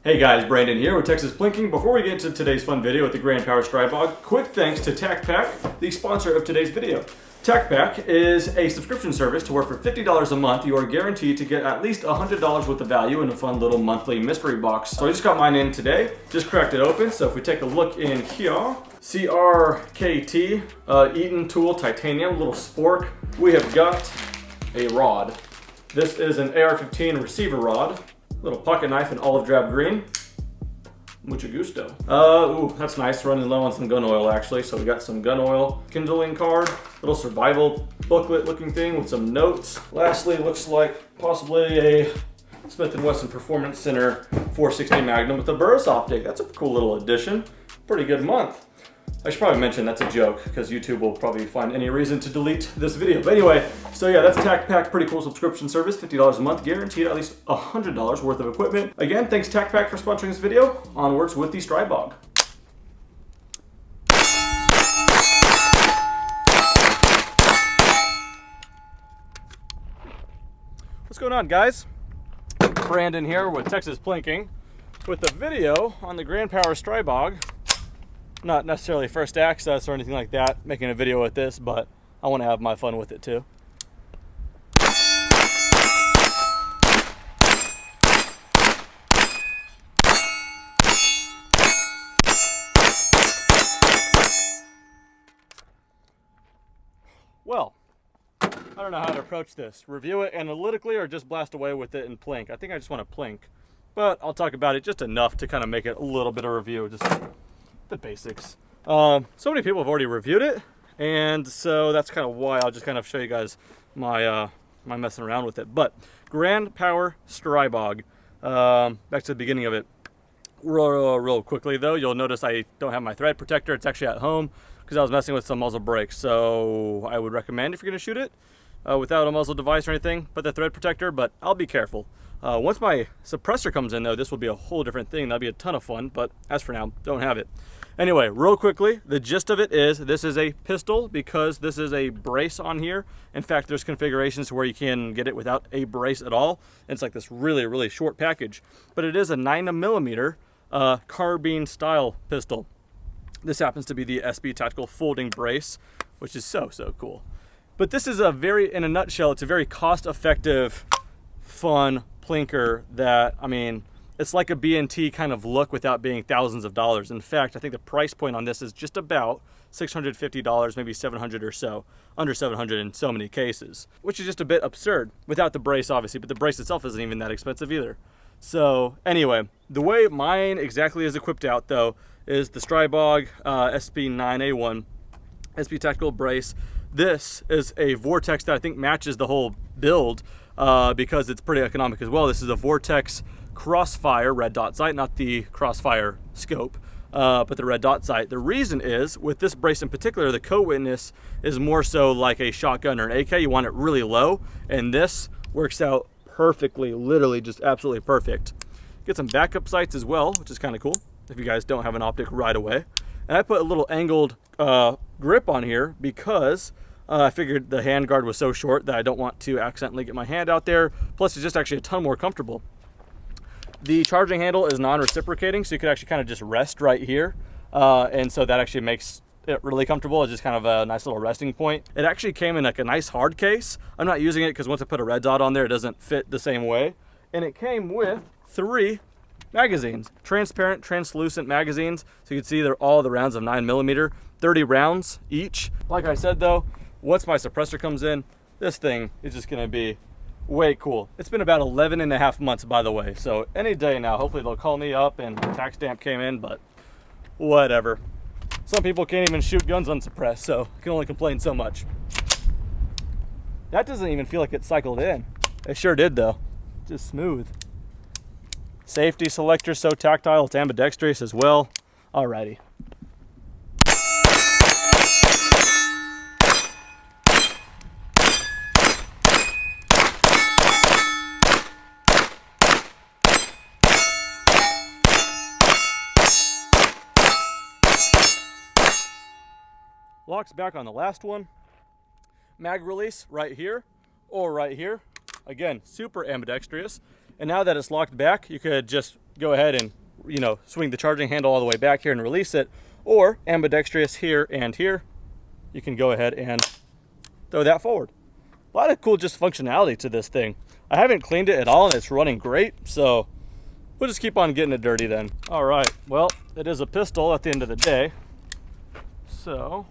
Hey guys, Brandon here with Texas Plinking. Before we get into today's fun video with the Grand Power Stribog, quick thanks to TacPack, the sponsor of today's video. TacPack is a subscription service to where for $50 a month you are guaranteed to get at least $100 worth of value in a fun little monthly mystery box. So I just got mine in today, just cracked it open. So if we take a look in here, CRKT, Eaton Tool Titanium, little spork. We have got a rod. This is an AR-15 receiver rod. Little pocket knife in olive drab green. Mucho gusto. Ooh, that's nice. Running low on some gun oil actually. So we got some gun oil kindling card, little survival booklet looking thing with some notes. Lastly, looks like possibly a Smith & Wesson Performance Center 460 Magnum with a burst optic. That's a cool little addition. Pretty good month. I should probably mention that's a joke because YouTube will probably find any reason to delete this video. But anyway, so yeah, that's TacPack, pretty cool subscription service, $50 a month, guaranteed at least $100 worth of equipment. Again, thanks TacPack for sponsoring this video. Onwards with the Stribog. What's going on, guys? Brandon here with Texas Plinking with a video on the Grand Power Stribog. Not necessarily first access or anything like that, making a video with this, but I want to have my fun with it too. Well, I don't know how to approach this. Review it analytically or just blast away with it and plink. I think I just want to plink, but I'll talk about it just enough to kind of make it a little bit of review, just the basics. So many people have already reviewed it, and so that's kind of why I'll just kind of show you guys my my messing around with it. But Grand Power Stribog, back to the beginning of it. Real quickly though, you'll notice I don't have my thread protector. It's actually at home because I was messing with some muzzle brakes. So I would recommend, if you're going to shoot it without a muzzle device or anything, put the thread protector, but I'll be careful. Once my suppressor comes in though, this will be a whole different thing. That'll be a ton of fun, but as for now, don't have it. Anyway, real quickly, the gist of it is this is a pistol because this is a brace on here. In fact, there's configurations where you can get it without a brace at all. It's like this really short package, but it is a 9mm carbine style pistol. This happens to be the SP Tactical folding brace, which is so cool. But this is in a nutshell, it's a very cost-effective, fun plinker that, I mean, it's like a B&T kind of look without being thousands of dollars. In fact, I think the price point on this is just about $650, maybe $700 or so, under $700 in so many cases, which is just a bit absurd without the brace, obviously, but the brace itself isn't even that expensive either. So anyway, the way mine exactly is equipped out though is the Stribog SP9A1 SP Tactical brace. This is a Vortex that I think matches the whole build because it's pretty economic as well. This is a Vortex Crossfire red dot sight, not the Crossfire scope, but the red dot sight. The reason is, with this brace in particular, the co-witness is more so like a shotgun or an AK. You want it really low, and this works out perfectly, literally just absolutely perfect. Get some backup sights as well, which is kind of cool if you guys don't have an optic right away. And I put a little angled grip on here because I figured the handguard was so short that I don't want to accidentally get my hand out there. Plus, it's just actually a ton more comfortable. The charging handle is non-reciprocating, so you could actually kind of just rest right here. And so that actually makes it really comfortable. It's just kind of a nice little resting point. It actually came in like a nice hard case. I'm not using it because once I put a red dot on there, it doesn't fit the same way. And it came with 3 magazines, transparent, translucent magazines. So you can see they're all the rounds of 9mm, 30 rounds each. Like I said though, once my suppressor comes in, this thing is just gonna be way cool. It's been about 11.5 months, by the way. So any day now, hopefully they'll call me up and the tax stamp came in, but whatever. Some people can't even shoot guns unsuppressed, so I can only complain so much. That doesn't even feel like it cycled in. It sure did though, just smooth. Safety selector, so tactile, it's ambidextrous as well. Alrighty. Locks back on the last one. Mag release right here or right here. Again, super ambidextrous. And now that it's locked back, you could just go ahead and, you know, swing the charging handle all the way back here and release it, or ambidextrous here and here. You can go ahead and throw that forward. A lot of cool just functionality to this thing. I haven't cleaned it at all and it's running great, so we'll just keep on getting it dirty then. All right, well, it is a pistol at the end of the day, so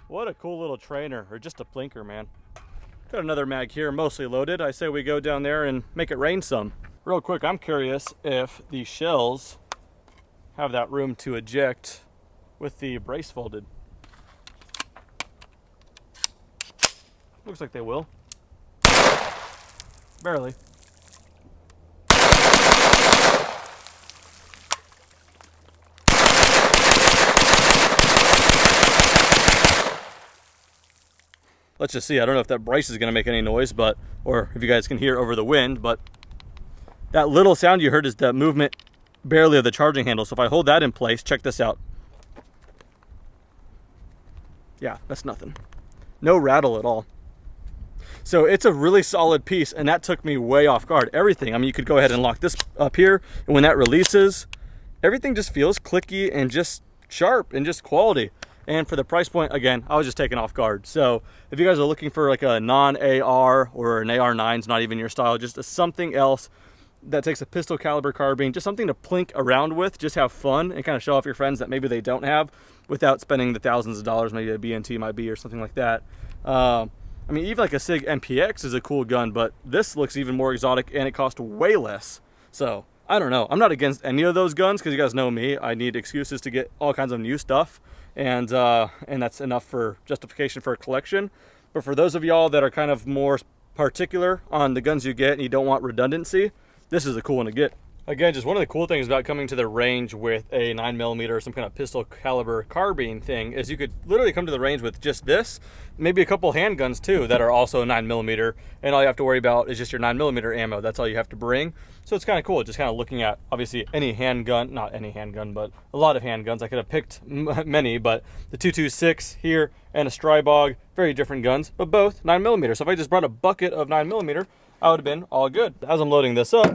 what a cool little trainer, or just a plinker, man. Got another mag here, mostly loaded. I say we go down there and make it rain some. Real quick, I'm curious if the shells have that room to eject with the brace folded. Looks like they will. Barely. Let's just see. I don't know if that brace is going to make any noise, but, or if you guys can hear over the wind, but that little sound you heard is the movement barely of the charging handle. So if I hold that in place, check this out. Yeah, that's nothing. No rattle at all. So it's a really solid piece, and that took me way off guard. Everything, I mean, you could go ahead and lock this up here, and when that releases, everything just feels clicky and just sharp and just quality. And for the price point, again, I was just taken off guard. So if you guys are looking for like a non-AR or an AR9's not even your style, just something else that takes a pistol caliber carbine, just something to plink around with, just have fun and kind of show off your friends that maybe they don't have without spending the thousands of dollars maybe a BNT might be or something like that. I mean, even like a SIG MPX is a cool gun, but this looks even more exotic and it costs way less. So I don't know. I'm not against any of those guns because you guys know me. I need excuses to get all kinds of new stuff. And that's enough for justification for a collection. But for those of y'all that are kind of more particular on the guns you get and you don't want redundancy, this is a cool one to get. Again, just one of the cool things about coming to the range with a 9mm or some kind of pistol caliber carbine thing is you could literally come to the range with just this, maybe a couple handguns too that are also 9mm, and all you have to worry about is just your 9mm ammo. That's all you have to bring. So it's kind of cool, just kind of looking at obviously any handgun, not any handgun, but a lot of handguns. I could have picked many, but the 226 here and a Stribog, very different guns, but both 9mm. So if I just brought a bucket of 9mm, I would have been all good. As I'm loading this up,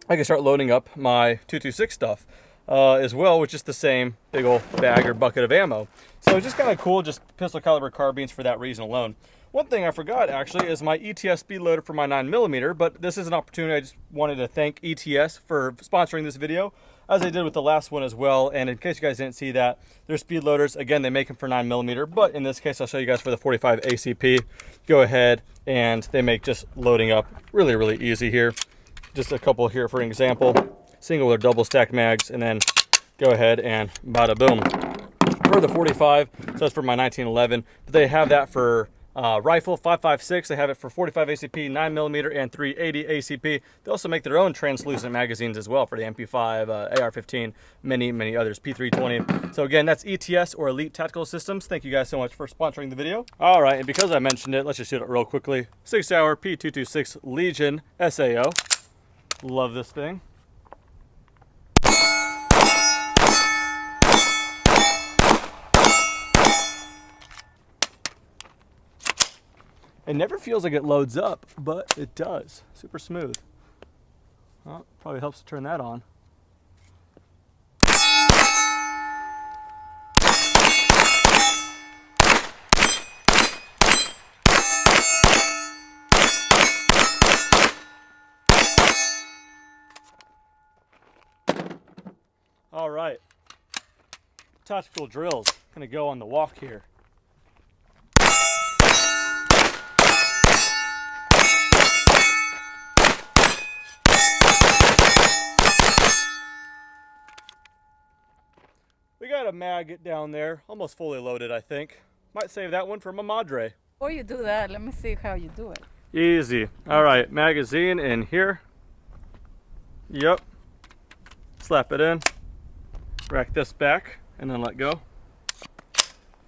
I can start loading up my 226 stuff as well, with just the same big old bag or bucket of ammo. So it's just kind of cool, just pistol caliber carbines for that reason alone. One thing I forgot actually is my ETS speed loader for my 9mm, but this is an opportunity. I just wanted to thank ETS for sponsoring this video, as I did with the last one as well. And in case you guys didn't see that, their speed loaders, again, they make them for 9mm, but in this case, I'll show you guys for the 45 ACP. Go ahead and they make just loading up really, really easy here. Just a couple here for an example, single or double stack mags, and then go ahead and bada boom. For the 45, so that's for my 1911, but they have that for rifle 5.56. They have it for 45 ACP, 9mm, and 380 ACP. They also make their own translucent magazines as well for the MP5, AR-15, many others, P320. So again, that's ETS or Elite Tactical Systems. Thank you guys so much for sponsoring the video. All right, and because I mentioned it, let's just shoot it real quickly. 6-hour P226 Legion SAO. Love this thing. It never feels like it loads up, but it does. Super smooth. Well, probably helps to turn that on. All right, tactical drills. Gonna go on the walk here. We got a mag down there, almost fully loaded, I think. Might save that one for my madre. Before you do that, let me see how you do it. Easy. All right, magazine in here. Yep. Slap it in. Rack this back and then let go.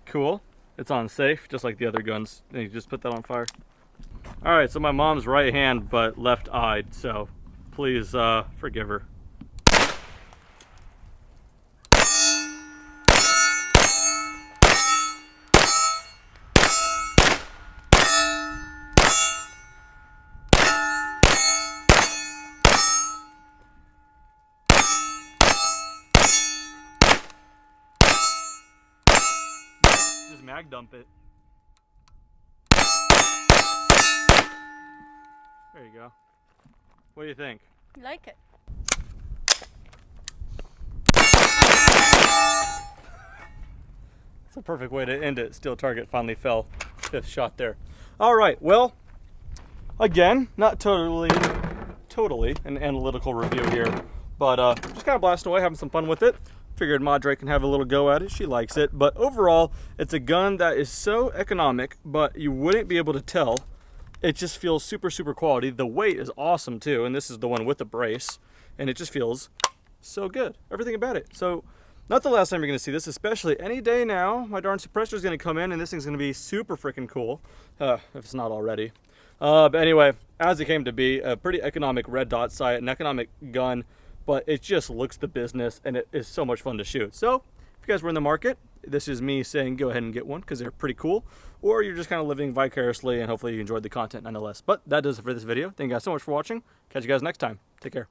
Cool. It's on safe, just like the other guns. And you just put that on fire. All right, so my mom's right hand but left-eyed, so please forgive her. Just mag dump it. There you go. What do you think? Like it. It's a perfect way to end it. Steel target finally fell. 5th shot there. All right, well, again, not totally an analytical review here, but just kind of blasting away, having some fun with it. Figured Madre can have a little go at it. She likes it, but overall, it's a gun that is so economic, but you wouldn't be able to tell. It just feels super, super quality. The weight is awesome too, and this is the one with the brace, and it just feels so good. Everything about it. So, not the last time you're gonna see this, especially any day now. My darn suppressor is gonna come in, and this thing's gonna be super freaking cool, if it's not already. But anyway, as it came to be, a pretty economic red dot sight, an economic gun, but it just looks the business, and it is so much fun to shoot. So, if you guys were in the market, this is me saying go ahead and get one because they're pretty cool, or you're just kind of living vicariously and hopefully you enjoyed the content nonetheless. But that does it for this video. Thank you guys so much for watching. Catch you guys next time. Take care.